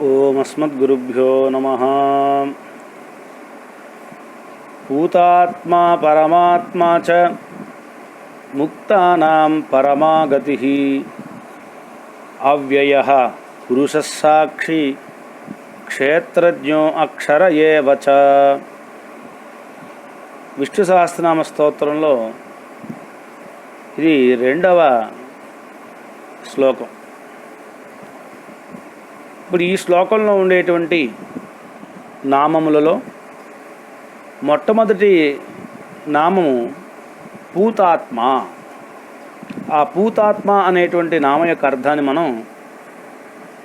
ఓం అస్మద్గురుభ్యో నమః. భూతాత్మా పరమాత్మా చ ముక్తానాం పరమాగతిః అవ్యయః పురుషः సాక్షి క్షేత్రజ్ఞో అక్షర ఏవ చ. విష్ణు సహస్రనామ స్తోత్రంలో ఇది 2వ శ్లోకం. ఇప్పుడు ఈ శ్లోకంలో ఉండేటువంటి నామములలో మొట్టమొదటి నామము పూతాత్మ. ఆ పూతాత్మ అనేటువంటి నామ యొక్క అర్థాన్ని మనం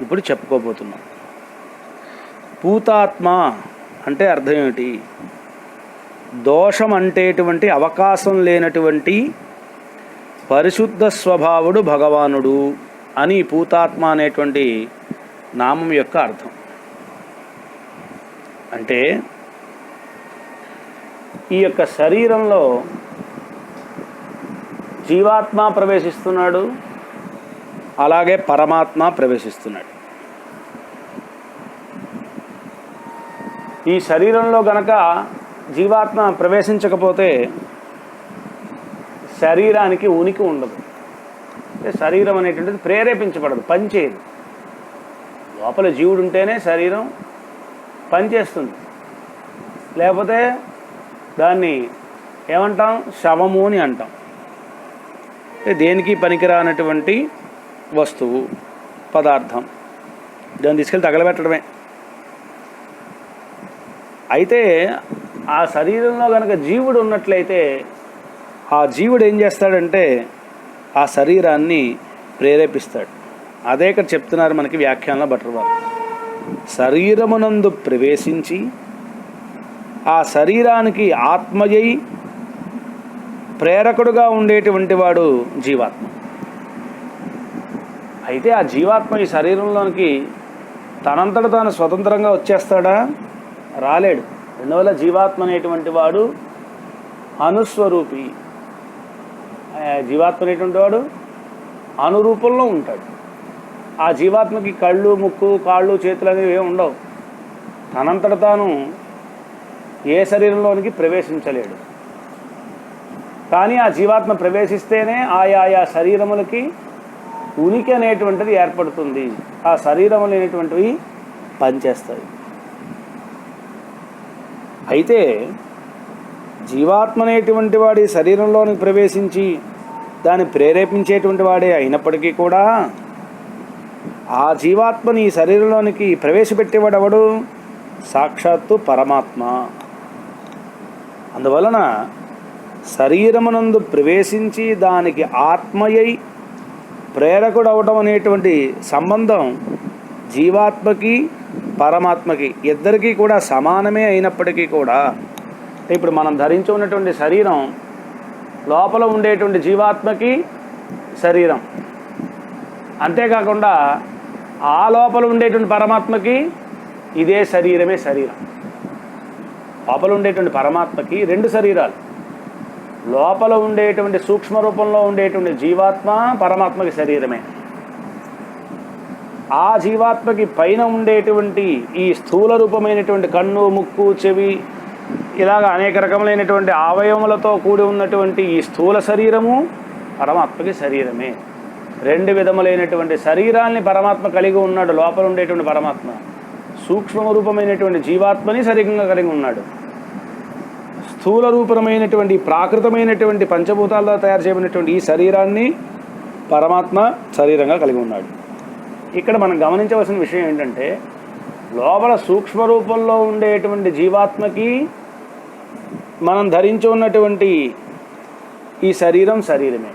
ఇప్పుడు చెప్పుకోబోతున్నాం. పూతాత్మ అంటే అర్థం ఏమిటి? దోషం అంటేటువంటి అవకాశం లేనటువంటి పరిశుద్ధ స్వభావుడు భగవానుడు అని పూతాత్మ అనేటువంటి నామం యొక్క అర్థం. అంటే ఈ యొక్క శరీరంలో జీవాత్మ ప్రవేశిస్తున్నాడు, అలాగే పరమాత్మ ప్రవేశిస్తున్నాడు. ఈ శరీరంలో గనక జీవాత్మ ప్రవేశించకపోతే శరీరానికి ఉనికి ఉండదు. అంటే శరీరం అనేటువంటిది ప్రేరేపించబడదు, పనిచేయదు. లోపల జీవుడు ఉంటేనే శరీరం పనిచేస్తుంది, లేకపోతే దాన్ని ఏమంటాం? శవము అని అంటాం. దేనికి పనికిరానటువంటి వస్తువు, పదార్థం, దాన్ని తీసుకెళ్ళి తగలబెట్టడమే. అయితే ఆ శరీరంలో కనుక జీవుడు ఉన్నట్లయితే ఆ జీవుడు ఏం చేస్తాడంటే ఆ శరీరాన్ని ప్రేరేపిస్తాడు. అదే ఇక్కడ చెప్తున్నారు మనకి వ్యాఖ్యానంలో భట్టర్. శరీరమునందు ప్రవేశించి ఆ శరీరానికి ఆత్మయై ప్రేరకుడుగా ఉండేటువంటి వాడు జీవాత్మ. అయితే ఆ జీవాత్మ ఈ శరీరంలోనికి తనంతట తాను స్వతంత్రంగా వచ్చేస్తాడా? రాలేడు. అందువల్ల జీవాత్మ అనేటువంటి వాడు అనుస్వరూపి. జీవాత్మ అనేటువంటి వాడు అనురూపంలో ఉంటాడు. ఆ జీవాత్మకి కళ్ళు, ముక్కు, కాళ్ళు, చేతులు అనేవి ఏమి ఉండవు. తనంతట తాను ఏ శరీరంలోనికి ప్రవేశించలేడు. కానీ ఆ జీవాత్మ ప్రవేశిస్తేనే ఆయా శరీరములకి ఉనికి అనేటువంటిది ఏర్పడుతుంది. ఆ శరీరములు అనేటువంటివి పనిచేస్తాయి. అయితే జీవాత్మ అనేటువంటి వాడి శరీరంలోనికి ప్రవేశించి దాన్ని ప్రేరేపించేటువంటి వాడే అయినప్పటికీ కూడా ఆ జీవాత్మని ఈ శరీరంలోనికి ప్రవేశపెట్టేవాడు ఎవడు? సాక్షాత్తు పరమాత్మ. అందువలన శరీరమునందు ప్రవేశించి దానికి ఆత్మయై ప్రేరకుడు అవడం అనేటువంటి సంబంధం జీవాత్మకి పరమాత్మకి ఇద్దరికీ కూడా సమానమే అయినప్పటికీ కూడా, ఇప్పుడు మనం ధరించి ఉన్నటువంటి శరీరం లోపల ఉండేటువంటి జీవాత్మకి శరీరం, అంతేకాకుండా ఆ లోపల ఉండేటువంటి పరమాత్మకి ఇదే శరీరమే శరీరం. లోపల ఉండేటువంటి పరమాత్మకి 2 శరీరాలు. లోపల ఉండేటువంటి సూక్ష్మ రూపంలో ఉండేటువంటి జీవాత్మ పరమాత్మకి శరీరమే. ఆ జీవాత్మకి పైన ఉండేటువంటి ఈ స్థూల రూపమైనటువంటి కన్ను, ముక్కు, చెవి, ఇలాగ అనేక రకములైనటువంటి అవయవములతో కూడి ఉన్నటువంటి ఈ స్థూల శరీరము పరమాత్మకి శరీరమే. 2 విధములైనటువంటి శరీరాల్ని పరమాత్మ కలిగి ఉన్నాడు. లోపల ఉండేటువంటి పరమాత్మ సూక్ష్మ రూపమైనటువంటి జీవాత్మని శరీరంగా కలిగి ఉన్నాడు. స్థూల రూపమైనటువంటి ప్రాకృతమైనటువంటి పంచభూతాలతో తయారు చేయబడినటువంటి ఈ శరీరాన్ని పరమాత్మ శరీరంగా కలిగి ఉన్నాడు. ఇక్కడ మనం గమనించవలసిన విషయం ఏంటంటే, లోపల సూక్ష్మ రూపంలో ఉండేటువంటి జీవాత్మకి మనం ధరించి ఉన్నటువంటి ఈ శరీరం శరీరమే.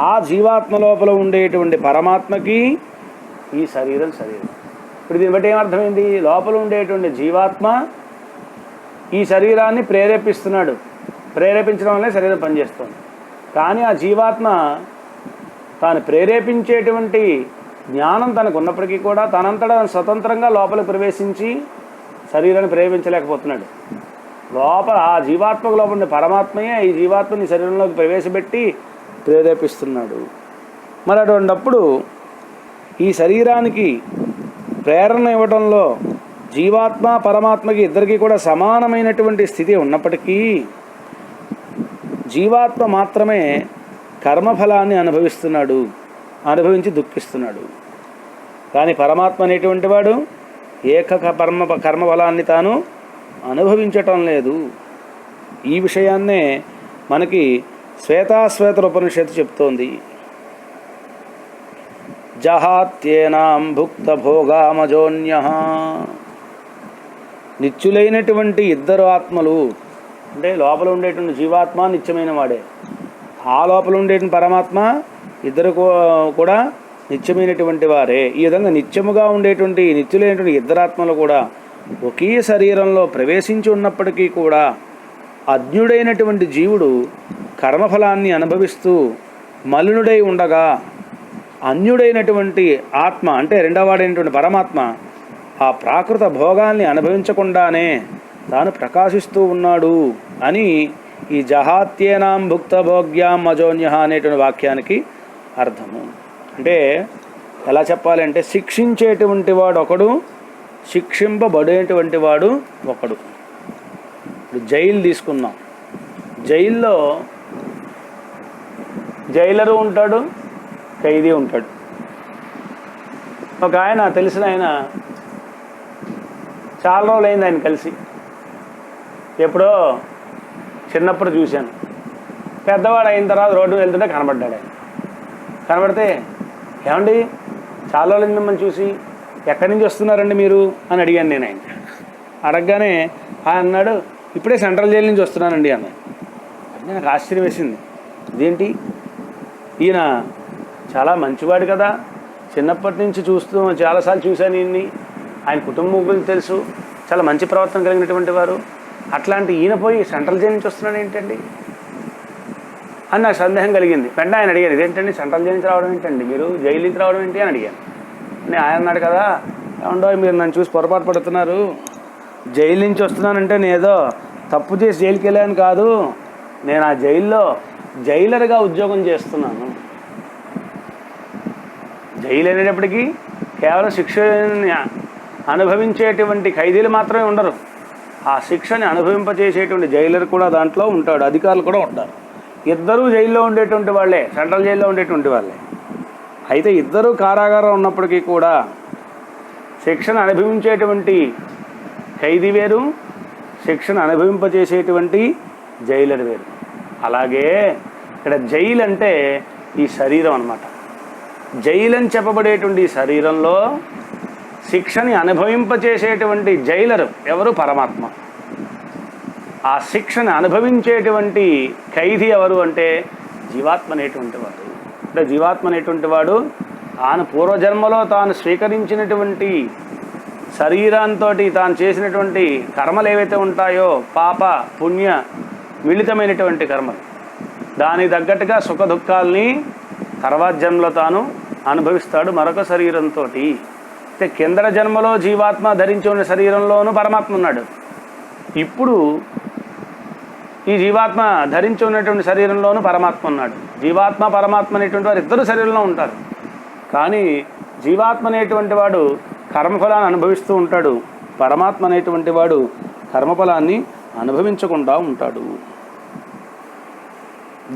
ఆ జీవాత్మ లోపల ఉండేటువంటి పరమాత్మకి ఈ శరీరం శరీరం. ఇప్పుడు దీన్ని బట్టి ఏమర్థమైంది? లోపల ఉండేటువంటి జీవాత్మ ఈ శరీరాన్ని ప్రేరేపిస్తున్నాడు. ప్రేరేపించడం వల్లే శరీరం పనిచేస్తుంది. కానీ ఆ జీవాత్మ తాను ప్రేరేపించేటువంటి జ్ఞానం తనకు ఉన్నప్పటికీ కూడా తనంతటా స్వతంత్రంగా లోపలికి ప్రవేశించి శరీరాన్ని ప్రేరేపించలేకపోతున్నాడు. లోపల ఆ జీవాత్మకు లోపల పరమాత్మయే ఈ జీవాత్మని శరీరంలోకి ప్రవేశపెట్టి ప్రేరేపిస్తున్నాడు. మరి అటువంటిప్పుడు ఈ శరీరానికి ప్రేరణ ఇవ్వడంలో జీవాత్మ పరమాత్మకి ఇద్దరికీ కూడా సమానమైనటువంటి స్థితి ఉన్నప్పటికీ జీవాత్మ మాత్రమే కర్మఫలాన్ని అనుభవిస్తున్నాడు, అనుభవించి దుఃఖిస్తున్నాడు. కానీ పరమాత్మ అనేటువంటి వాడు కర్మఫలాన్ని తాను అనుభవించటం లేదు. ఈ విషయాన్నే మనకి శ్వేతాశ్వేతర ఉపనిషత్తు చెప్తోంది. జహాత్యేనాం భుక్త భోగామజోన్యః. నిత్యులైనటువంటి ఇద్దరు ఆత్మలు అంటే లోపల ఉండేటువంటి జీవాత్మ నిత్యమైన వాడే, ఆ లోపల ఉండేటువంటి పరమాత్మ ఇద్దరు కూడా నిత్యమైనటువంటి వారే. ఈ విధంగా నిత్యముగా ఉండేటువంటి నిత్యులైనటువంటి ఇద్దరాత్మలు కూడా ఒకే శరీరంలో ప్రవేశించి ఉన్నప్పటికీ కూడా అజ్ఞుడైనటువంటి జీవుడు కర్మఫలాన్ని అనుభవిస్తూ మలినుడై ఉండగా అన్యుడైనటువంటి ఆత్మ అంటే రెండవవాడైనటువంటి పరమాత్మ ఆ ప్రాకృత భోగాల్ని అనుభవించకుండానే తాను ప్రకాశిస్తూ ఉన్నాడు అని ఈ జహాత్యేనాం భుక్త భోగ్యాం అజోన్యః అనేటువంటి వాక్యానికి అర్థము. అంటే ఎలా చెప్పాలంటే శిక్షించేటువంటి వాడు ఒకడు, శిక్షింపబడేటువంటి వాడు ఒకడు. ఇప్పుడు జైలు తీసుకుందాం. జైల్లో జైలరు ఉంటాడు, ఖైదీ ఉంటాడు. ఒక ఆయన తెలిసిన ఆయన చాలా రోజులు అయింది ఆయన కలిసి, ఎప్పుడో చిన్నప్పుడు చూశాను. పెద్దవాడు అయిన తర్వాత రోడ్డు వెళ్తుంటే కనబడ్డాడు ఆయన. కనబడితే ఏమండి చాలా రోజులు మిమ్మల్ని చూసి, ఎక్కడి నుంచి వస్తున్నారండి మీరు అని అడిగాను నేను. ఆయన అడగగానే ఆయన అన్నాడు, ఇప్పుడే సెంట్రల్ జైలు నుంచి వస్తున్నానండి అన్నాడు. నాకు ఆశ్చర్యం వేసింది, ఇదేంటి ఈయన చాలా మంచివాడు కదా, చిన్నప్పటి నుంచి చాలాసార్లు చూశాను ఈయన్ని, ఆయన కుటుంబం గురించి తెలుసు, చాలా మంచి ప్రవర్తన కలిగినటువంటి వారు, అట్లాంటి ఈయన పోయి సెంట్రల్ జైలు నుంచి వస్తున్నాడు ఏంటండి అని నాకు సందేహం కలిగింది. వెంటనే ఆయన అడిగాను, ఇదేంటండి సెంట్రల్ జైలు నుంచి రావడం ఏంటండి, మీరు జైలు నుంచి రావడం ఏంటి అని అడిగాను. ఆయన అన్నాడు కదా, ఏమండో మీరు నన్ను చూసి పొరపాటు పడుతున్నారు, జైలు నుంచి వస్తున్నానంటే నేను ఏదో తప్పు చేసి జైలుకి వెళ్ళాను కాదు, నేను ఆ జైల్లో జైలర్గా ఉద్యోగం చేస్తున్నాను. జైలు అనేటప్పటికీ కేవలం శిక్షని అనుభవించేటువంటి ఖైదీలు మాత్రమే ఉండరు, ఆ శిక్షని అనుభవింపచేసేటువంటి జైలర్ కూడా దాంట్లో ఉంటాడు, అధికారులు కూడా ఉంటారు. ఇద్దరూ జైల్లో ఉండేటువంటి వాళ్ళే, సెంట్రల్ జైల్లో ఉండేటువంటి వాళ్ళే. అయితే ఇద్దరూ కారాగారం ఉన్నప్పటికీ కూడా శిక్షను అనుభవించేటువంటి ఖైదీ వేరు, శిక్షను అనుభవింపచేసేటువంటి జైలర్ వేరు. అలాగే ఇక్కడ జైలు అంటే ఈ శరీరం అన్నమాట. జైలు అని చెప్పబడేటువంటి శరీరంలో శిక్షని అనుభవింపచేసేటువంటి జైలరు ఎవరు? పరమాత్మ. ఆ శిక్షను అనుభవించేటువంటి ఖైదీ ఎవరు అంటే జీవాత్మ అనేటువంటి వాడు. అంటే జీవాత్మ అనేటువంటి వాడు తాను పూర్వజన్మలో తాను స్వీకరించినటువంటి శరీరంతో తాను చేసినటువంటి కర్మలు ఏవైతే ఉంటాయో, పాప పుణ్య మిళితమైనటువంటి కర్మలు, దానికి తగ్గట్టుగా సుఖ దుఃఖాలని తర్వాత జన్మలో తాను అనుభవిస్తాడు మరొక శరీరంతో. అయితే కిందట జన్మలో జీవాత్మ ధరించి ఉన్న శరీరంలోనూ పరమాత్మ ఉన్నాడు. ఇప్పుడు ఈ జీవాత్మ ధరించి ఉన్నటువంటి శరీరంలోనూ పరమాత్మ ఉన్నాడు. జీవాత్మ పరమాత్మ అనేటువంటి వారు ఇద్దరు శరీరంలో ఉంటారు. కానీ జీవాత్మ అనేటువంటి వాడు కర్మఫలాన్ని అనుభవిస్తూ ఉంటాడు, పరమాత్మ అనేటువంటి వాడు కర్మఫలాన్ని అనుభవించకుండా ఉంటాడు.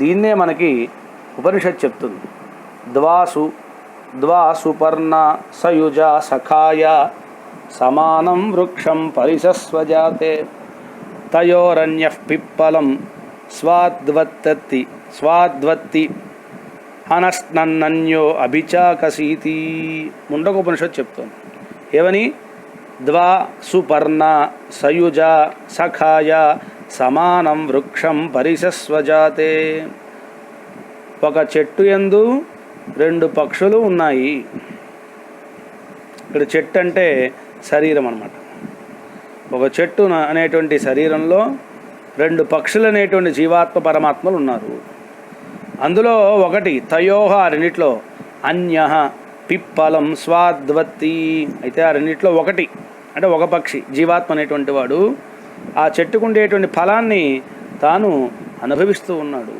దీన్నే మనకి ఉపనిషత్ చెప్తుంది. ద్వాసుపర్ణ సయుజ సఖాయ సమానం వృక్షం పరిసస్వజాతే తయోరన్యః పిప్పలం స్వాద్వత్తి అనస్నన్నన్యో అభిచాకసీతి. ముండక ఉపనిషత్తు చెప్తోంది ఏమని? ద్వాసుపర్ణ సయుజ సఖాయ సమానం వృక్షం పరిసస్వజాతే. ఒక చెట్టు యందు రెండు పక్షులు ఉన్నాయి. ఇక్కడ చెట్టు అంటే శరీరం అన్నమాట. ఒక చెట్టు అనేటువంటి శరీరంలో రెండు పక్షులు అనేటువంటి జీవాత్మ పరమాత్మలు ఉన్నారు. అందులో ఒకటి తయోహ, ఆ రెండిట్లో అన్యః పిప్పలం స్వాద్వత్తి. అయితే ఆ రెండిట్లో ఒకటి అంటే ఒక పక్షి జీవాత్మ అనేటువంటి వాడు ఆ చెట్టుకు ఉండేటువంటి ఫలాన్ని తాను అనుభవిస్తూ ఉన్నాడు.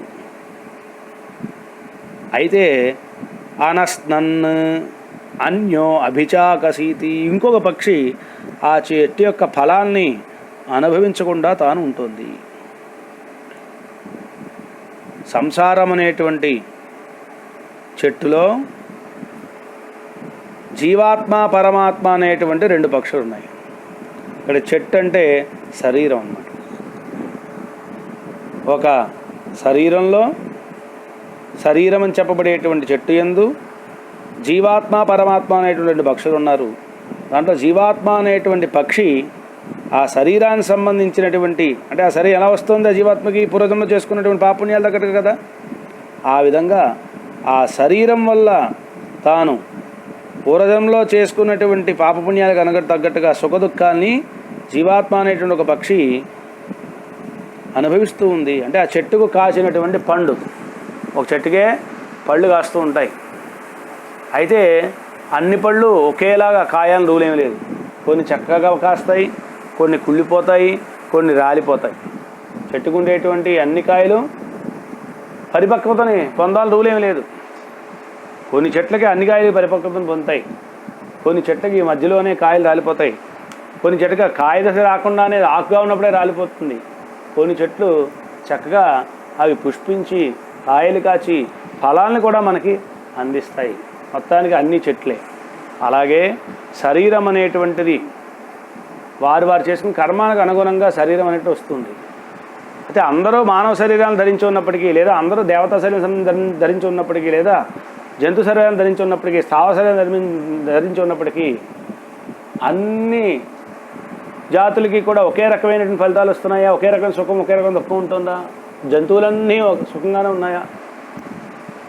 అయితే అనస్నన్ అన్యో అభిచాకసీతి, ఇంకొక పక్షి ఆ చెట్టు యొక్క ఫలాన్ని అనుభవించకుండా తాను ఉంటుంది. సంసారం అనేటువంటి చెట్టులో జీవాత్మ పరమాత్మ అనేటువంటి రెండు పక్షులు ఉన్నాయి. ఇక్కడ చెట్టు అంటే శరీరం అన్నమాట. ఒక శరీరంలో శరీరం అని చెప్పబడేటువంటి చెట్టు యందు జీవాత్మ పరమాత్మ అనేటువంటి రెండు పక్షులు ఉన్నారు. దాంట్లో జీవాత్మ అనేటువంటి పక్షి ఆ శరీరానికి సంబంధించినటువంటి, అంటే ఆ శరీరం ఎలా వస్తుంది ఆ జీవాత్మకి, పూర్వజంలో చేసుకున్నటువంటి పాపుణ్యాలు తగ్గట్టు కదా, ఆ విధంగా ఆ శరీరం వల్ల తాను పూర్వజంలో చేసుకున్నటువంటి పాపపుణ్యాలకు తగ్గట్టుగా సుఖదుఖాల్ని జీవాత్మ అనేటువంటి ఒక పక్షి అనుభవిస్తూ ఉంది. అంటే ఆ చెట్టుకు కాసినటువంటి పండు, ఒక చెట్టుకే పళ్ళు కాస్తూ ఉంటాయి. అయితే అన్ని పళ్ళు ఒకేలాగా కాయాలని రూల్ ఏమీ లేదు. కొన్ని చక్కగా కాస్తాయి, కొన్ని కుళ్ళిపోతాయి, కొన్ని రాలిపోతాయి. చెట్టుకు ఉండేటువంటి అన్ని కాయలు పరిపక్వతని పొందాలని రూల్ ఏమీ లేదు. కొన్ని చెట్లకి అన్ని కాయలు పరిపక్వతను పొందుతాయి, కొన్ని చెట్లకి మధ్యలోనే కాయలు రాలిపోతాయి, కొన్ని చెట్లకి కాయ దశ రాకుండానే ఆకుగా ఉన్నప్పుడే రాలిపోతుంది. కొన్ని చెట్లు చక్కగా అవి పుష్పించి కాయలు కాచి ఫలాలను కూడా మనకి అందిస్తాయి. మొత్తానికి అన్ని చెట్లే. అలాగే శరీరం అనేటువంటిది వారు చేసుకున్న కర్మానికి అనుగుణంగా శరీరం అనేది వస్తుంది. అయితే అందరూ మానవ శరీరాన్ని ధరించి ఉన్నప్పటికీ, లేదా అందరూ దేవతా శరీరం ధరించి ఉన్నప్పటికీ, లేదా జంతు శరీరాన్ని ధరించి ఉన్నప్పటికీ, స్థావర శరీరం ధరించి ఉన్నప్పటికీ అన్ని జాతులకి కూడా ఒకే రకమైనటువంటి ఫలితాలు వస్తున్నాయా? ఒకే రకమైన సుఖం, ఒకే రకమైన దుఃఖం ఉంటుందా? జంతువులన్నీ సుఖంగానే ఉన్నాయా?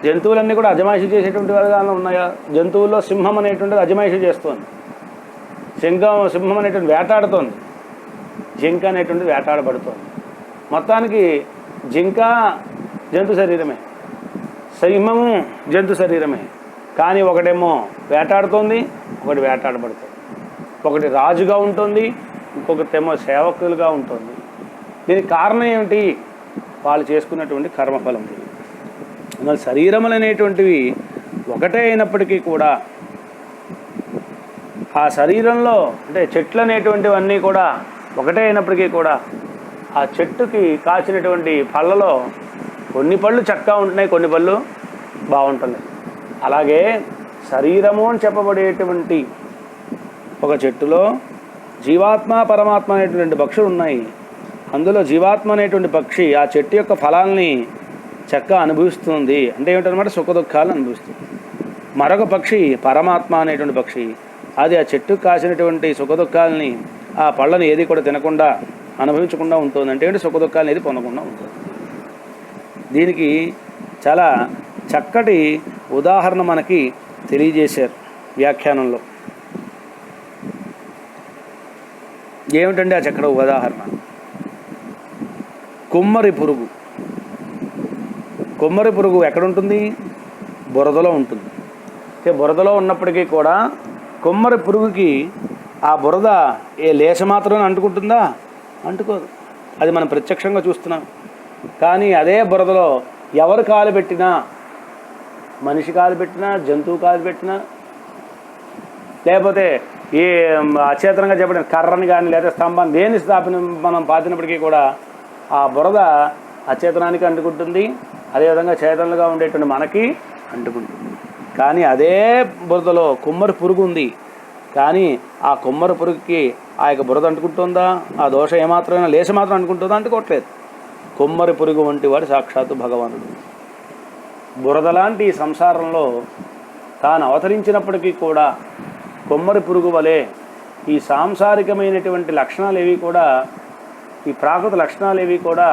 జంతువులన్నీ కూడా అజమాయిషి చేసేటువంటి విధాలు ఉన్నాయా? జంతువుల్లో సింహం అనేటువంటిది అజమాయిషి చేస్తుంది, సింహం అనేటువంటి వేటాడుతోంది, జింక అనేటువంటిది వేటాడబడుతోంది. మొత్తానికి జింక జంతు శరీరమే, సింహము జంతు శరీరమే. కానీ ఒకటేమో వేటాడుతోంది, ఒకటి వేటాడబడుతుంది. ఒకటి రాజుగా ఉంటుంది, ఇంకొకటేమో సేవకులుగా ఉంటుంది. దీనికి కారణం ఏమిటి? వాళ్ళు చేసుకున్నటువంటి కర్మఫలం. అందువల్ల శరీరములు అనేటువంటివి ఒకటే అయినప్పటికీ కూడా ఆ శరీరంలో, అంటే చెట్లు అనేటువంటివన్నీ కూడా ఒకటే అయినప్పటికీ కూడా ఆ చెట్టుకి కాచినటువంటి పళ్ళలో కొన్ని పళ్ళు చక్కగా ఉంటున్నాయి, కొన్ని పళ్ళు బాగుంటున్నాయి. అలాగే శరీరము అని చెప్పబడేటువంటి ఒక చెట్టులో జీవాత్మ పరమాత్మ అనేటువంటి పక్షులు ఉన్నాయి. అందులో జీవాత్మ అనేటువంటి పక్షి ఆ చెట్టు యొక్క ఫలాల్ని చక్కగా అనుభవిస్తుంది. అంటే ఏమిటనమాట, సుఖ దుఃఖాలు అనుభవిస్తుంది. మరొక పక్షి పరమాత్మ అనేటువంటి పక్షి, అది ఆ చెట్టుకు కాసినటువంటి సుఖ దుఃఖాలని, ఆ పళ్ళని ఏది కూడా తినకుండా అనుభవించకుండా ఉంటుంది. అంటే ఏంటి, సుఖ దుఃఖాలను ఏది పొందకుండా ఉంటుంది. దీనికి చాలా చక్కటి ఉదాహరణ మనకి తెలియజేశారు వ్యాఖ్యానంలో. ఏమిటండి ఆ చక్కటి ఉదాహరణ? కొమ్మరి పురుగు. కొమ్మరి పురుగు ఎక్కడుంటుంది? బురదలో ఉంటుంది. అంటే బురదలో ఉన్నప్పటికీ కూడా కొమ్మరి పురుగుకి ఆ బురద ఏ లేశ మాత్రమే అంటుకుంటుందా? అంటుకోదు. అది మనం ప్రత్యక్షంగా చూస్తున్నాం. కానీ అదే బురదలో ఎవరు కాలు పెట్టినా, మనిషి కాలు పెట్టినా, జంతువు కాలు పెట్టినా, లేకపోతే ఏ అచేతనంగా చెప్పిన కర్రని కానీ లేదా స్తంభాన్ని దేని మనం పాతినప్పటికీ కూడా ఆ బురద అచేతనానికి అంటుకుంటుంది, అదేవిధంగా చేతనలుగా ఉండేటువంటి మనకి అంటుకుంటుంది. కానీ అదే బురదలో కొమ్మరి పురుగు ఉంది. కానీ ఆ కొమ్మరి పురుగుకి ఆ యొక్క బురద అంటుకుంటుందా? ఆ దోషం ఏమాత్రమైనా లేశ మాత్రం అంటుకుంటుందా? అంటుకోవట్లేదు. కొమ్మరి పురుగు వంటి వాడు సాక్షాత్తు భగవానుడు. బురద లాంటి ఈ సంసారంలో తాను అవతరించినప్పటికీ కూడా కొమ్మరి పురుగు వలె ఈ సాంసారికమైనటువంటి లక్షణాలు ఏవి కూడా, ఈ ప్రాకృత లక్షణాలు ఏవి కూడా,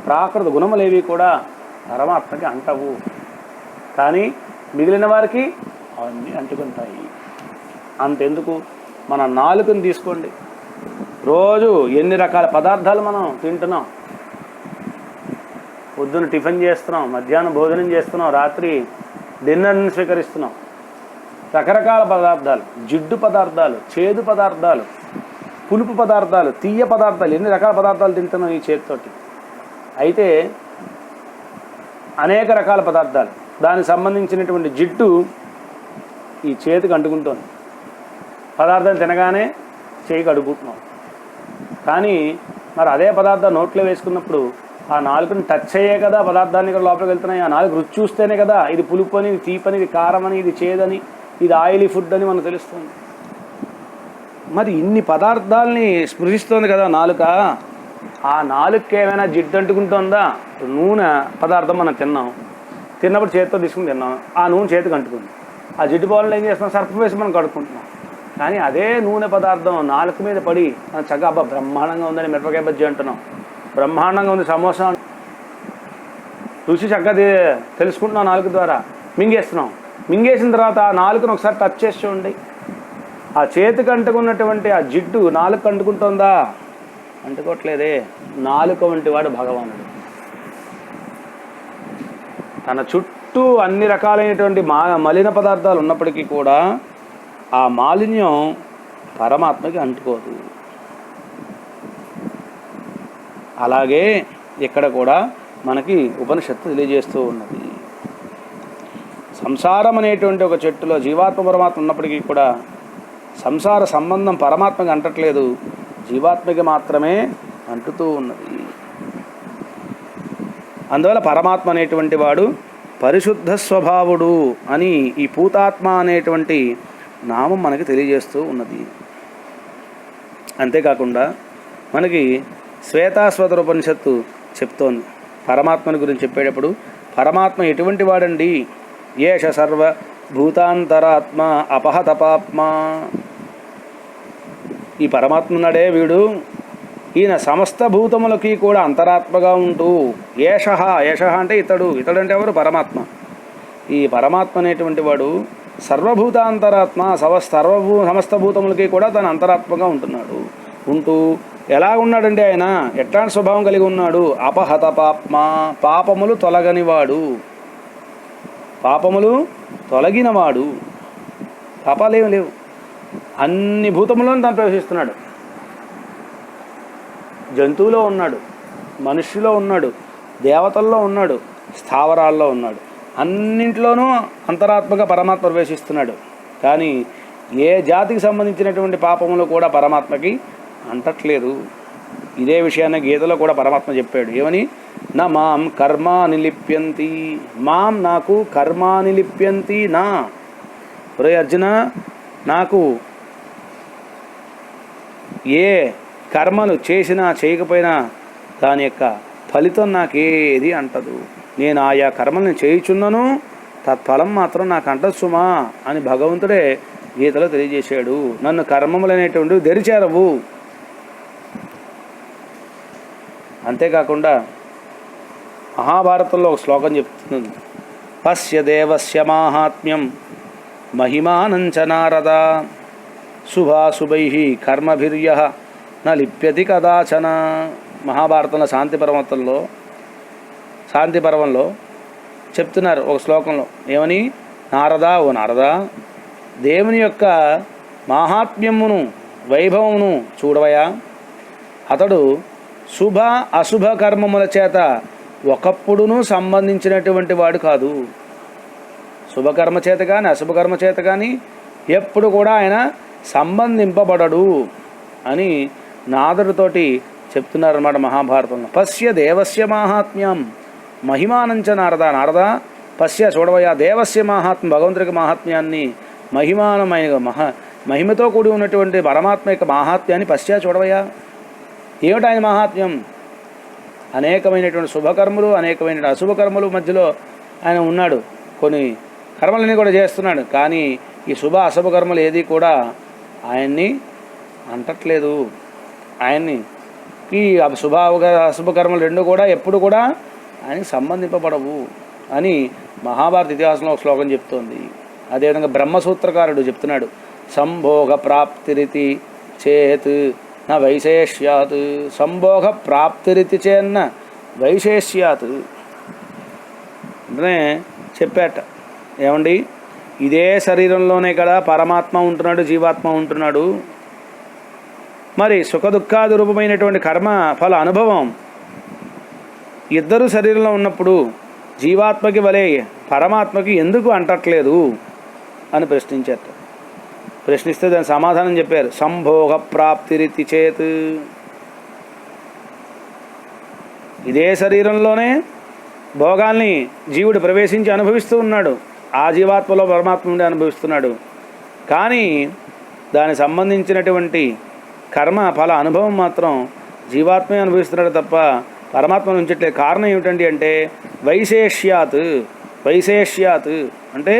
ప్రాకృత గుణములు ఏవి కూడా పరమాత్మకి అంటవు. కానీ మిగిలిన వారికి అవన్నీ అంటుకుంటాయి. అంతెందుకు, మన నాలుకను తీసుకోండి. రోజు ఎన్ని రకాల పదార్థాలు మనం తింటున్నాం. పొద్దున టిఫిన్ చేస్తున్నాం, మధ్యాహ్నం భోజనం చేస్తున్నాం, రాత్రి డిన్నర్ని స్వీకరిస్తున్నాం. రకరకాల పదార్థాలు, జిడ్డు పదార్థాలు, చేదు పదార్థాలు, పులుపు పదార్థాలు, తీయ పదార్థాలు, ఎన్ని రకాల పదార్థాలు తింటున్నాం ఈ చేతితోటి. అయితే అనేక రకాల పదార్థాలు, దానికి సంబంధించినటువంటి జిడ్డు ఈ చేతికి అంటుకుంటుంది. పదార్థం తినగానే చేయి కడుగుతున్నాం. కానీ మరి అదే పదార్థం నోట్లో వేసుకున్నప్పుడు ఆ నాలుకని టచ్ అయ్యే కదా పదార్థాన్ని కూడా లోపలికి వెళ్తున్నాయి. ఆ నాలుగు రుచి చూస్తేనే కదా ఇది పులుపు అని, ఇది తీపని, ఇది కారం అని, ఇది చేదని, ఇది ఆయిలీ ఫుడ్ అని మనకు తెలుస్తుంది. మరి ఇన్ని పదార్థాలని స్పృశిస్తోంది కదా నాలుక. ఆ నాలుగుకి ఏమైనా జిడ్డు అంటుకుంటుందా? నూనె పదార్థం మనం తిన్నాం, తిన్నప్పుడు చేతితో తీసుకుని తిన్నాం, ఆ నూనె చేతికి అంటుకుంది. ఆ జిడ్డు బాల్లో ఏం చేస్తున్నాం? సర్ఫ్ వేసి మనం కడుక్కుంటున్నాం. కానీ అదే నూనె పదార్థం నాలుక మీద పడి చక్కగా అబ్బా బ్రహ్మాండంగా ఉందని మిరపకాయ బజ్జీ అంటున్నాం, బ్రహ్మాండంగా ఉంది సమోసా, రుచి చక్కగా తెలుసుకుంటున్నాం నాలుక ద్వారా, మింగేస్తున్నాం. మింగేసిన తర్వాత ఆ నాలుకను ఒకసారి టచ్ చేసి చూడండి. ఆ చేతికి అంటుకున్నటువంటి ఆ జిడ్డు నాలుక అంటుకుంటుందా? అంటుకోవట్లేదే. నాలుక వంటి వాడు భగవానుడు. తన చుట్టూ అన్ని రకాలైనటువంటి మలిన పదార్థాలు ఉన్నప్పటికీ కూడా ఆ మాలిన్యం పరమాత్మకి అంటుకోదు. అలాగే ఇక్కడ కూడా మనకి ఉపనిషత్తు తెలియజేస్తూ ఉన్నది. సంసారం అనేటువంటి ఒక చెట్టులో జీవాత్మ పరమాత్మ ఉన్నప్పటికీ కూడా సంసార సంబంధం పరమాత్మకి అంటట్లేదు, జీవాత్మకి మాత్రమే అంటుతూ ఉన్నది. అందువల్ల పరమాత్మ అనేటువంటి వాడు పరిశుద్ధ స్వభావుడు అని ఈ పూతాత్మ అనేటువంటి నామం మనకి తెలియజేస్తూ ఉన్నది. అంతేకాకుండా మనకి శ్వేతాశ్వతర ఉపనిషత్తు చెప్తోంది పరమాత్మని గురించి చెప్పేటప్పుడు, పరమాత్మ ఎటువంటి వాడండి? ఏష సర్వ భూతాంతరాత్మ అపహతపాత్మ. ఈ పరమాత్మ ఉన్నాడే వీడు, ఈయన సమస్త భూతములకి కూడా అంతరాత్మగా ఉంటూ, ఏషః ఏషః అంటే ఇతడు, ఇతడంటే ఎవరు? పరమాత్మ. ఈ పరమాత్మ అనేటువంటి వాడు సర్వభూతాంతరాత్మ, సమస్త భూతములకి కూడా తన అంతరాత్మగా ఉంటున్నాడు. ఉంటూ ఎలా ఉన్నాడంటే ఆయన ఎట్లాంటి స్వభావం కలిగి ఉన్నాడు? అపహత పాప్మ, పాపములు తొలగనివాడు, పాపములు తొలగినవాడు. పాపాలేమి లేవు, అన్ని భూతములను తను ప్రవేశిస్తున్నాడు. జంతువులో ఉన్నాడు, మనుష్యులో ఉన్నాడు, దేవతల్లో ఉన్నాడు, స్థావరాల్లో ఉన్నాడు, అన్నింట్లోనూ అంతరాత్మగా పరమాత్మ ప్రవేశిస్తున్నాడు. కానీ ఏ జాతికి సంబంధించినటువంటి పాపములు కూడా పరమాత్మకి అంటట్లేదు. ఇదే విషయాన్ని గీతలో కూడా పరమాత్మ చెప్పాడు. ఏమని? నా మాం కర్మాని లిప్యంతి, మాం నాకు కర్మాని లిప్యంతి నా. ఒరే అర్జున, నాకు ఏ కర్మలు చేసినా చేయకపోయినా దాని యొక్క ఫలితం నాకేది అంటదు. నేను ఆయా కర్మల్ని చేయుచున్నాను, తత్ఫలం మాత్రం నాకు అంటదు సుమా అని భగవంతుడే గీతలో తెలియజేశాడు. నన్ను కర్మములు అనేటువంటివి దరిచేరవు. అంతేకాకుండా మహాభారతంలో ఒక శ్లోకం చెప్తుంది, పశ్య దేవస్య మాహాత్మ్యం మహిమానంచ నారద శుభాశుభై కర్మభిర్య న లిప్యతి కదాచన. మహాభారతంలో శాంతి పర్వంలో చెప్తున్నారు ఒక శ్లోకంలో. ఏమని? నారదా, ఓ నారదా, దేవుని యొక్క మాహాత్మ్యమును వైభవమును చూడవయా. అతడు శుభ అశుభ కర్మముల చేత ఒకప్పుడును సంబంధించినటువంటి వాడు కాదు. శుభకర్మ చేత కానీ అశుభకర్మ చేత కానీ ఎప్పుడు కూడా ఆయన సంబంధింపబడడు అని నారదుడితోటి చెప్తున్నారన్నమాట మహాభారతంలో. పశ్య దేవస్య మాహాత్మ్యం మహిమానంచ నారద. నారద, పశ్య చూడవయ్యా, దేవస్య మాహాత్మ్యం, భగవంతుడికి మాహాత్మ్యాన్ని, మహిమానమైన మహిమతో కూడి ఉన్నటువంటి పరమాత్మ యొక్క మాహాత్మ్యాన్ని పశ్య చూడవయ్యా. ఏమిటి ఆయన మాహాత్మ్యం? అనేకమైనటువంటి శుభకర్మలు, అనేకమైన అశుభకర్మలు మధ్యలో ఆయన ఉన్నాడు. కొన్ని కర్మలన్నీ కూడా చేస్తున్నాడు. కానీ ఈ శుభ అశుభకర్మలు ఏది కూడా ఆయన్ని అంటట్లేదు. ఆయన్ని ఈ అశుభకర్మలు రెండు కూడా ఎప్పుడు కూడా ఆయనకి సంబంధింపబడవు అని మహాభారత ఇతిహాసంలో ఒక శ్లోకం చెప్తోంది. అదేవిధంగా బ్రహ్మసూత్రకారుడు చెప్తున్నాడు, సంభోగ ప్రాప్తిరితి చేత్ నా వైశేష్యాత్. సంభోగ ప్రాప్తిరితి చేన్న వైశేష్యాత్ అంటే చెప్పాట. ఏమండి, ఇదే శరీరంలోనే కదా పరమాత్మ ఉంటున్నాడు, జీవాత్మ ఉంటున్నాడు. మరి సుఖదుఖాది రూపమైనటువంటి కర్మ ఫల అనుభవం ఇద్దరు శరీరంలో ఉన్నప్పుడు జీవాత్మకి వలె పరమాత్మకి ఎందుకు అంటట్లేదు అని ప్రశ్నించారు. ప్రశ్నిస్తే దాని సమాధానం చెప్పారు, సంభోగ ప్రాప్తిరితి చేత్. ఇదే శరీరంలోనే భోగాల్ని జీవుడు ప్రవేశించి అనుభవిస్తూ ఉన్నాడు. ఆ జీవాత్మలో పరమాత్మ నుండి అనుభవిస్తున్నాడు. కానీ దానికి సంబంధించినటువంటి కర్మ ఫల అనుభవం మాత్రం జీవాత్మే అనుభవిస్తున్నాడు తప్ప పరమాత్మ ఉంచట్లేదు. కారణం ఏమిటండి అంటే వైశేష్యాత్. వైశేష్యాత్ అంటే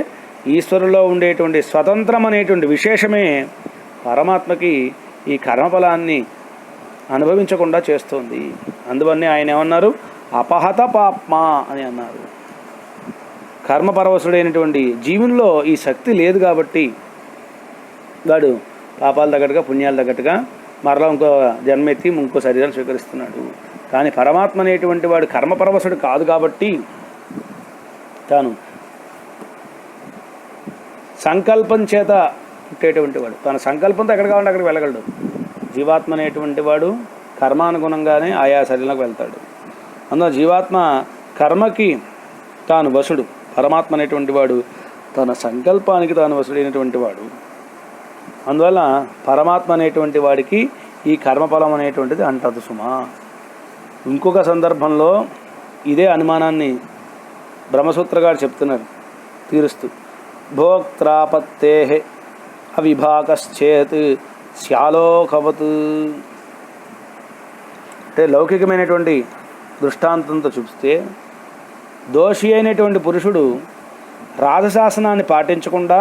ఈశ్వరులో ఉండేటువంటి స్వతంత్రం అనేటువంటి విశేషమే పరమాత్మకి ఈ కర్మఫలాన్ని అనుభవించకుండా చేస్తుంది. అందువల్లనే ఆయన ఏమన్నారు, అపహత పాప్మ అని అన్నారు. కర్మపరవశుడైనటువంటి జీవునిలో ఈ శక్తి లేదు కాబట్టి వాడు పాపాలు తగ్గట్టుగా పుణ్యాలు తగ్గట్టుగా మరలా ఇంకో జన్మెత్తి ఇంకో శరీరాన్ని స్వీకరిస్తున్నాడు. కానీ పరమాత్మ అనేటువంటి వాడు కర్మపరవశుడు కాదు కాబట్టి తాను సంకల్పం చేత పుట్టేటువంటి వాడు. తన సంకల్పంతో ఎక్కడ కావాలంటే అక్కడికి వెళ్ళగలడు. జీవాత్మ అనేటువంటి వాడు కర్మానుగుణంగానే ఆయా శరీరంలోకి వెళ్తాడు. అందులో జీవాత్మ కర్మకి తాను వశుడు, పరమాత్మ అనేటువంటి వాడు తన సంకల్పానికి తాను వశుడైనటువంటి వాడు. అందువల్ల పరమాత్మ అనేటువంటి వాడికి ఈ కర్మఫలం అనేటువంటిది అంటదు సుమా. ఇంకొక సందర్భంలో ఇదే అనుమానాన్ని బ్రహ్మసూత్ర గారు చెప్తున్నారు తీరుస్తూ, భోక్త్రాపత్తే అవిభాకశ్చేత్ శ్యాలోకవత్. అంటే లౌకికమైనటువంటి దృష్టాంతంతో చూపిస్తే దోషి అయినటువంటి పురుషుడు రాజశాసనాన్ని పాటించకుండా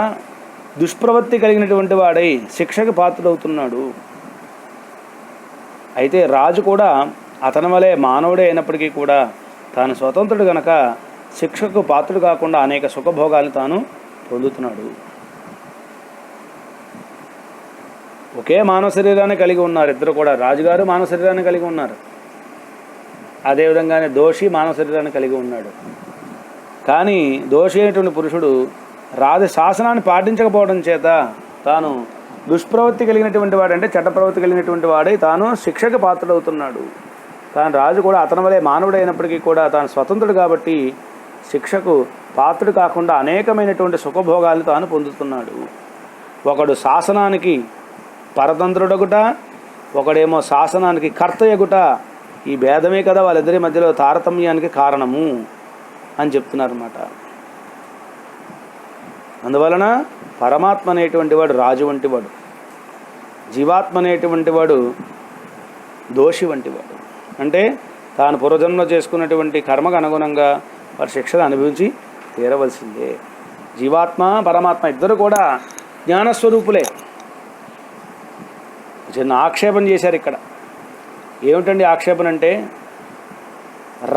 దుష్ప్రవృత్తి కలిగినటువంటి వాడై శిక్షకు పాత్రుడవుతున్నాడు. అయితే రాజు కూడా అతని వలె మానవుడే అయినప్పటికీ కూడా తాను స్వతంత్రుడు గనక శిక్షకు పాత్రుడు కాకుండా అనేక సుఖభోగాలను తాను పొందుతున్నాడు. ఒకే మానవ శరీరాన్ని కలిగి ఉన్నారు ఇద్దరు కూడా. రాజుగారు మానవ శరీరాన్ని కలిగి ఉన్నారు, అదేవిధంగానే దోషి మానవ శరీరాన్ని కలిగి ఉన్నాడు. కానీ దోషి అయినటువంటి పురుషుడు శాసనాన్ని పాటించకపోవడం చేత తాను దుష్ప్రవృత్తి కలిగినటువంటి వాడు, అంటే చెడ్డ ప్రవృత్తి కలిగినటువంటి వాడై తాను శిక్షకు పాత్రుడవుతున్నాడు. కానీ రాజు కూడా అతని వలె మానవుడు అయినప్పటికీ కూడా తాను స్వతంత్రుడు కాబట్టి శిక్షకు పాత్రుడు కాకుండా అనేకమైనటువంటి సుఖభోగాలను తాను పొందుతున్నాడు. ఒకడు శాసనానికి పరతంత్రుడగుట, ఒకడేమో శాసనానికి కర్తయగుట. ఈ భేదమే కదా వాళ్ళిద్దరి మధ్యలో తారతమ్యానికి కారణము అని చెప్తున్నారన్నమాట. అందువలన పరమాత్మ అనేటువంటి వాడు రాజు వంటి వాడు, జీవాత్మ అనేటువంటి వాడు దోషి వంటి వాడు. అంటే తాను పూర్వజన్మ చేసుకున్నటువంటి కర్మకు అనుగుణంగా వారి శిక్షను అనుభవించి తీరవలసిందే. జీవాత్మ పరమాత్మ ఇద్దరు కూడా జ్ఞానస్వరూపులే. చిన్న ఆక్షేపణ చేశారు ఇక్కడ. ఏమిటండి ఆక్షేపణ అంటే,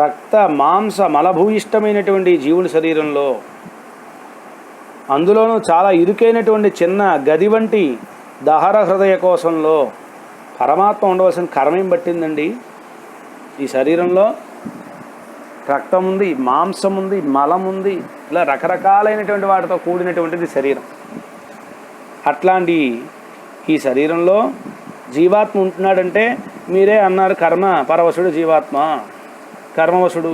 రక్త మాంస మలభూయిష్టమైనటువంటి జీవుని శరీరంలో, అందులోనూ చాలా ఇరుకైనటువంటి చిన్న గది వంటి దహర హృదయ కోశంలో పరమాత్మ ఉండవలసిన కర్మేం పట్టిందండి. ఈ శరీరంలో రక్తం ఉంది, మాంసం ఉంది, మలం ఉంది, ఇలా రకరకాలైనటువంటి వాటితో కూడినటువంటిది శరీరం. అట్లాంటి ఈ శరీరంలో జీవాత్మ ఉంటున్నాడంటే మీరే అన్నారు కర్మ పరవశుడు జీవాత్మ, కర్మవశుడు.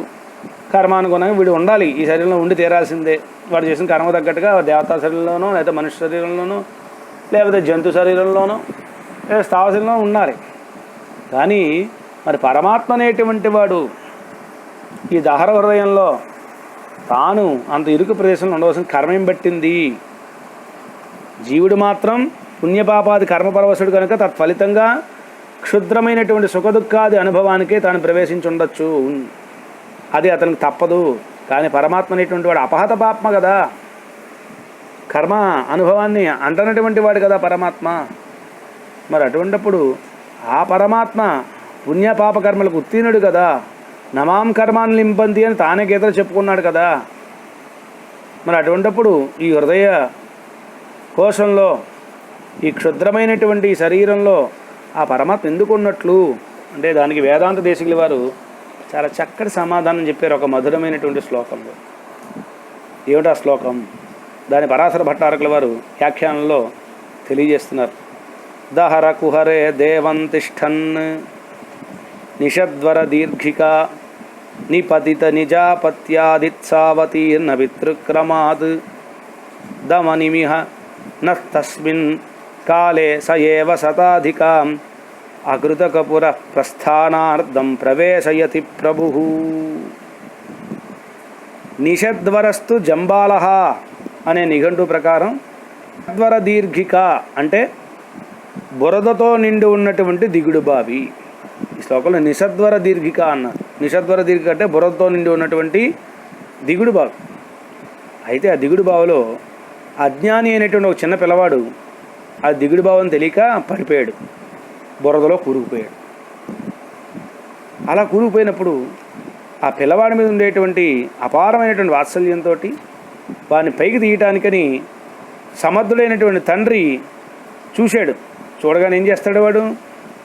కర్మానుగుణంగా వీడు ఉండాలి, ఈ శరీరంలో ఉండి తీరాల్సిందే. వాడు చేసిన కర్మ తగ్గట్టుగా దేవతా శరీరంలోనో, లేకపోతే మనుష్య శరీరంలోనో, లేకపోతే జంతు శరీరంలోనో, లేదా స్థావ శరీరంలో ఉండాలి. కానీ మరి పరమాత్మ అనేటువంటి వాడు ఈ దహర హృదయంలో తాను అంత ఇరుకు ప్రదేశంలో ఉండవలసిన కర్మేం పట్టింది. జీవుడు మాత్రం పుణ్యపాపాది కర్మపరవశుడు కనుక తత్ఫలితంగా క్షుద్రమైనటువంటి సుఖదుఖాది అనుభవానికే తాను ప్రవేశించి ఉండొచ్చు, అది అతనికి తప్పదు. కానీ పరమాత్మ అనేటువంటి వాడు అపహత పాప్మ కదా, కర్మ అనుభవాన్ని అంటనటువంటి వాడు కదా పరమాత్మ. మరి అటువంటిప్పుడు ఆ పరమాత్మ పుణ్యపాప కర్మలకు ఉత్తీర్ణుడు కదా, నమాం కర్మాన్ని లింపంతి అని తానే గీతలు చెప్పుకున్నాడు కదా. మరి అటువంటిప్పుడు ఈ హృదయ కోశంలో, ఈ క్షుద్రమైనటువంటి శరీరంలో ఆ పరమాత్మ ఎందుకు ఉన్నట్లు అంటే దానికి వేదాంత దేశికుల వారు చాలా చక్కటి సమాధానం చెప్పారు ఒక మధురమైనటువంటి శ్లోకంలో. ఏమిటా శ్లోకం? దాని పరాశర భట్టారకుల వారు వ్యాఖ్యానంలో తెలియజేస్తున్నారు. దహర కుహరే దేవంతిష్టన్ నిషద్వర దీర్ఘిక నిపతిత నిజాపత్యాదిత్సావతీర్ణ పితృక్రమాద్ దమనిమిహ నస్తస్మిన్ కాలే స ఏవ శతాధికాం అకృతకపుర ప్రస్థానార్థం ప్రవేశయతి ప్రభు. నిషద్వరస్తు జంబాలహ అనే నిఘంటు ప్రకారం నిషద్వర దీర్ఘిక అంటే బురదతో నిండి ఉన్నటువంటి దిగుడు బావి. ఈ శ్లోకంలో నిషద్వర దీర్ఘిక అన్నారు. నిషద్వర దీర్ఘిక అంటే బురదతో నిండి ఉన్నటువంటి దిగుడు బావి. అయితే ఆ దిగుడు బావిలో అజ్ఞాని అయినటువంటి ఒక చిన్న పిల్లవాడు ఆ దిగుడు బావిని తెలియక పడిపోయాడు, బురదలో కూరుకుపోయాడు. అలా కూరుకుపోయినప్పుడు ఆ పిల్లవాడి మీద ఉండేటువంటి అపారమైనటువంటి వాత్సల్యంతో వాడిని పైకి తీయటానికని సమర్థుడైనటువంటి తండ్రి చూశాడు. చూడగానే ఏం చేస్తాడు వాడు?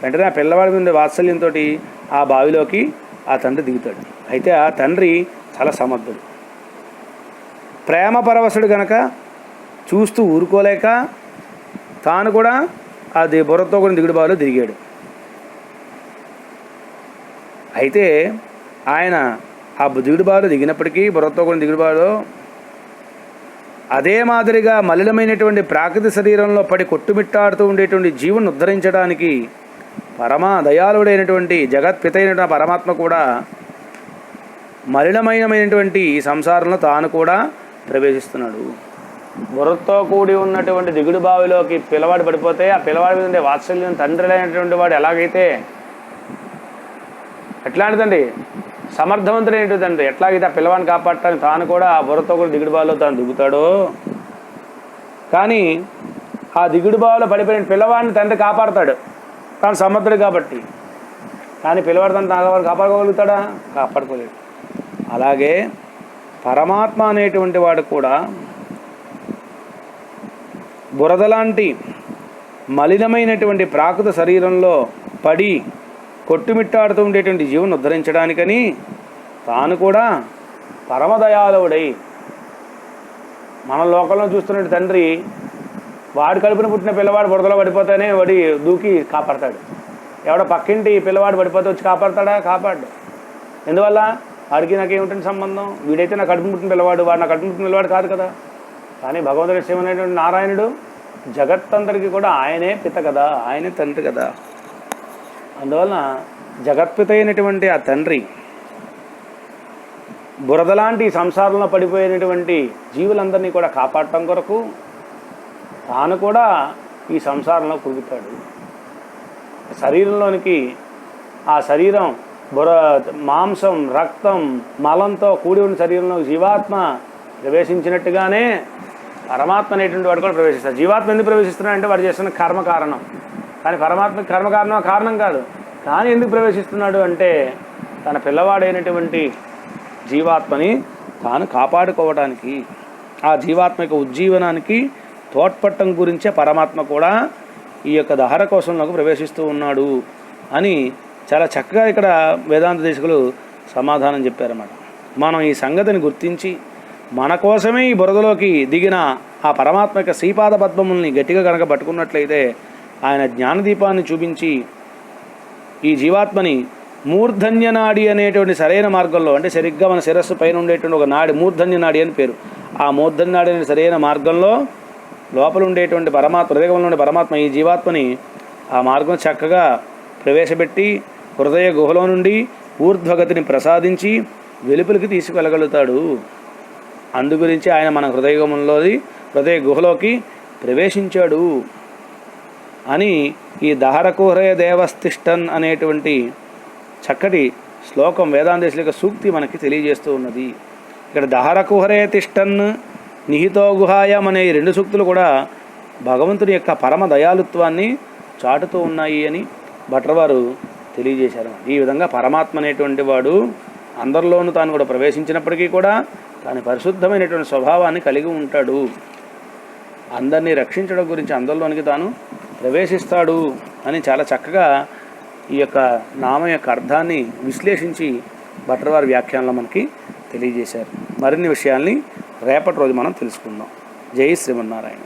వెంటనే ఆ పిల్లవాడి మీద ఉండే వాత్సల్యంతో ఆ బావిలోకి ఆ తండ్రి దిగుతాడు. అయితే ఆ తండ్రి చాలా సమర్థుడు, ప్రేమ పరవశుడు గనక చూస్తూ ఊరుకోలేక తాను కూడా అది బుర్రతో కూడా దిగుడు బావిలో దిగాడు. అయితే ఆయన ఆ దిగుడు బావిలో దిగినప్పటికీ బుర్రతో కూడా దిగుడు బావిలో అదే మాదిరిగా మలినమైనటువంటి ప్రాకృతిక శరీరంలో పడి కొట్టుమిట్టాడుతూ ఉండేటువంటి జీవుని ఉద్ధరించడానికి పరమా దయాళుడైనటువంటి జగత్పిత అయినటువంటి పరమాత్మ కూడా మలినమైనటువంటి ఈ సంసారంలో తాను కూడా ప్రవేశిస్తున్నాడు. బుర్రతో కూడి ఉన్నటువంటి దిగుడు బావిలోకి పిల్లవాడు పడిపోతే ఆ పిల్లవాడి మీద ఉండే వాత్సల్యం తండ్రి అయినటువంటి వాడు ఎలాగైతే ఎట్లాంటిదండి సమర్థవంతుడైనటువంటి తండ్రి ఎట్లాగైతే ఆ పిల్లవాడిని కాపాడటానికి తాను కూడా ఆ బుర్రతో కూడా దిగుడు బావిలో తాను దిగుతాడో, కానీ ఆ దిగుడు బావిలో పడిపోయిన పిల్లవాడిని తండ్రి కాపాడతాడు, తాను సమర్థుడు కాబట్టి. కానీ పిల్లవాడు తను కాపాడుకోగలుగుతాడా? కాపాడుకోలేడు. అలాగే పరమాత్మ అనేటువంటి వాడు కూడా బురదలాంటి మలినమైనటువంటి ప్రాకృత శరీరంలో పడి కొట్టుమిట్టాడుతూ ఉండేటువంటి జీవుని ఉద్ధరించడానికని తాను కూడా పరమదయాళుడై మన లోకంలో చూస్తున్న తండ్రి వాడి కడుపున పుట్టిన పిల్లవాడు బురదలో పడిపోతేనే వాడి దూకి కాపాడతాడు. ఎవడో పక్కింటి పిల్లవాడు పడిపోతే వచ్చి కాపాడతాడా? కాపాడు. ఎందువల్ల? వాడికి నాకేమిటంటే సంబంధం? వీడైతే నా కడుపు పుట్టిన పిల్లవాడు, వాడు నా కడుపు పుట్టిన పిల్లవాడు కాదు కదా. కానీ భగవంతుడి శివనేటువంటి నారాయణుడు జగత్తందరికీ కూడా ఆయనే పిత కదా, ఆయనే తండ్రి కదా. అందువలన జగత్పిత అయినటువంటి ఆ తండ్రి బురదలాంటి సంసారంలో పడిపోయినటువంటి జీవులందరినీ కూడా కాపాడటం కొరకు తాను కూడా ఈ సంసారంలో కురుగుతాడు. శరీరంలోనికి ఆ శరీరం మాంసం, రక్తం, మలంతో కూడి ఉన్న శరీరంలో జీవాత్మ ప్రవేశించినట్టుగానే పరమాత్మ అనేటువంటి వాడు కూడా ప్రవేశిస్తాడు. జీవాత్మ ఎందుకు ప్రవేశిస్తున్నాడంటే వాడు చేస్తున్న కర్మ కారణం. కానీ పరమాత్మ కర్మ కారణం కాదు. కానీ ఎందుకు ప్రవేశిస్తున్నాడు అంటే తన పిల్లవాడైనటువంటి జీవాత్మని తాను కాపాడుకోవడానికి, ఆ జీవాత్మ యొక్క ఉజ్జీవనానికి తోడ్పట్టం గురించే పరమాత్మ కూడా ఈ యొక్క దహర కోశంలోకి ప్రవేశిస్తూ ఉన్నాడు అని చాలా చక్కగా ఇక్కడ వేదాంత దేశకులు సమాధానం చెప్పారన్నమాట. మనం ఈ సంగతిని గుర్తించి మన కోసమే ఈ బురదలోకి దిగిన ఆ పరమాత్మ యొక్క శ్రీపాద పద్మముల్ని గట్టిగా కనుక పట్టుకున్నట్లయితే ఆయన జ్ఞానదీపాన్ని చూపించి ఈ జీవాత్మని మూర్ధన్య నాడి అనేటువంటి సరైన మార్గంలో, అంటే సరిగ్గా మన శిరస్సు పైన ఉండేటువంటి ఒక నాడి మూర్ధన్య నాడి అని పేరు, ఆ మూర్ధన్య నాడి అనే సరైన మార్గంలో లోపల ఉండేటువంటి పరమాత్మ, హృదయంలో ఉండే పరమాత్మ ఈ జీవాత్మని ఆ మార్గం చక్కగా ప్రవేశపెట్టి హృదయ గుహలో నుండి ఊర్ధ్వగతిని ప్రసాదించి వెలుపలికి తీసుకెళ్ళగలుగుతాడు. అందుగురించి ఆయన మన హృదయ గుహలోకి ప్రవేశించాడు అని ఈ దహరకుహరయ దేవస్థిష్టన్ అనేటువంటి చక్కటి శ్లోకం వేదాంతేశుల యొక్క సూక్తి మనకి తెలియజేస్తూ ఉన్నది. ఇక్కడ దహరకుహరయ తిష్టన్, నిహితో గుహాయం అనే ఈ రెండు సూక్తులు కూడా భగవంతుని యొక్క పరమ దయాలుత్వాన్ని చాటుతూ ఉన్నాయి అని భట్రవారు తెలియజేశారు. ఈ విధంగా పరమాత్మ అనేటువంటి వాడు అందరిలోనూ తాను కూడా ప్రవేశించినప్పటికీ కూడా తాను పరిశుద్ధమైనటువంటి స్వభావాన్ని కలిగి ఉంటాడు. అందరినీ రక్షించడం గురించి అందరిలోనికి తాను ప్రవేశిస్తాడు అని చాలా చక్కగా ఈ యొక్క నామం యొక్క అర్థాన్ని విశ్లేషించి భట్రవారి వ్యాఖ్యానంలో మనకి తెలియజేశారు. మరిన్ని విషయాల్ని రేపటి రోజు మనం తెలుసుకుందాం. జై శ్రీమన్నారాయణ.